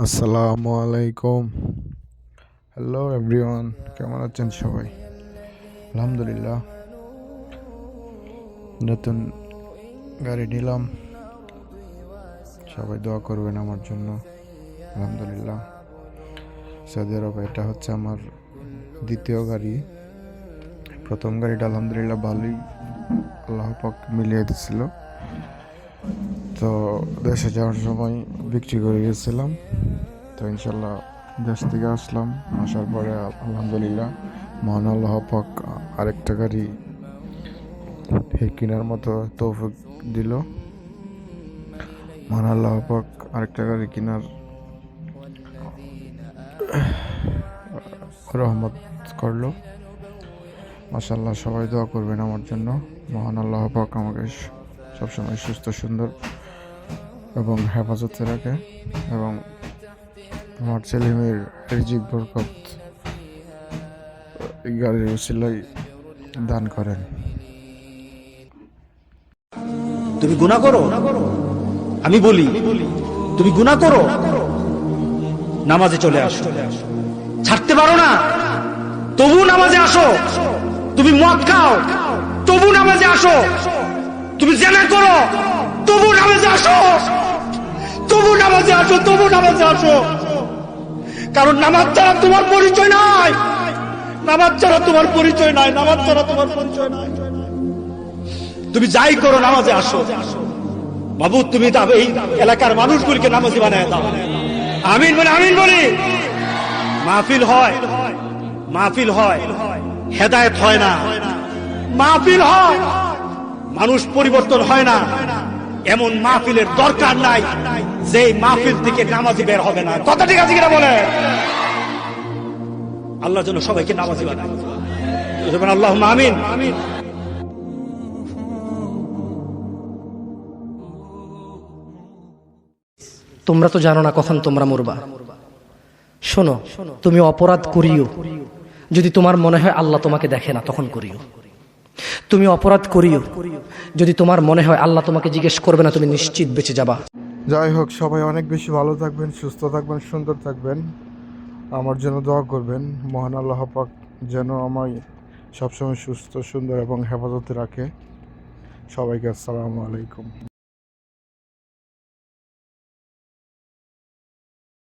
আসসালামু আলাইকুম। Hello everyone, কেমন আছেন সবাই? আলহামদুলিল্লাহ, নতুন গাড়ি নিলাম। সবাই দোয়া করবেন আমার জন্য। আলহামদুলিল্লাহ, সৌদি আরবে এটা হচ্ছে আমার দ্বিতীয় গাড়ি। প্রথম গাড়িটা আলহামদুলিল্লাহ ভালোই আল্লাহ পাক মিলিয়ে দিছিল। তো দেশে যাওয়ার সময় বিক্রি করে গেছিলাম। তো ইনশাল্লাহ দেশ থেকে আসলাম, আসার পরে আলহামদুলিল্লাহ মহান আল্লাহ পাক আরেকটা গাড়ি কেনার মতো তৌফিক দিল। মহান আল্লাহ পাক আরেকটা গাড়ি কেনার রহমত করলো। মাশাআল্লাহ, সবাই দোয়া করবেন আমার জন্য। মহান আল্লাহ পাক আমাকে সবসময় সুস্থ সুন্দর এবং হেফাজতে রাখে এবং আমার ছেলে মেয়ের রিজিক বরকত গাড়ির উসিলাই দান করেন। তুমি গুনাহ করো, আমি বলি তুমি গুনাহ করো, নামাজে চলে আসো। ছাড়তে পারো না, তবু নামাজে আসো। তুমি মদ খাও, তবু নামাজে আসো। তুমি জেনা করো, তবু নামাজে আসো। তবু নামাজে আসো, তবু নামাজে আসো। কারণ নামাজ ছাড়া তোমার পরিচয় নাই। নামাজ ছাড়া তোমার পরিচয় নাই। নামাজ ছাড়া তোমার পরিচয় নাই। তুমি যাই করো, নামাজে আসো। বাবু, তুমি এই এলাকার মানুষগুলিকে নামাজি বানায় দাও। আমিন বলে আমিন বলি। মাহফিল হয়, মাহফিল হয়, হেদায়েত হয় না। মাহফিল হয়, মানুষ পরিবর্তন হয় না। এমন মাহফিলের দরকার নাই যে মাহফিল থেকে নামাজি বের হবে না। কথা ঠিক আছে কিনা বলে? আল্লাহর জন্য সবাইকে নামাজি বানায়। আল্লাহুম্মা আমিন। তোমরা তো জানো না কখন তোমরা মরবা। শোনো, তুমি অপরাধ করিও যদি তোমার মনে হয় আল্লাহ তোমাকে দেখে না, তখন করিও। তুমি অপরাধ করিও যদি তোমার মনে হয় আল্লাহ তোমাকে জিজ্ঞেস করবে না, তুমি নিশ্চিত বেঁচে যাবা। যাই হোক, সবাই অনেক বেশি ভালো থাকবেন, সুস্থ থাকবেন, সুন্দর থাকবেন। আমার জন্য দোয়া করবেন। মহান আল্লাহ পাক যেন আমায় সবসময় সুস্থ সুন্দর এবং হেফাজতে রাখে। সবাইকে আসসালামু আলাইকুম।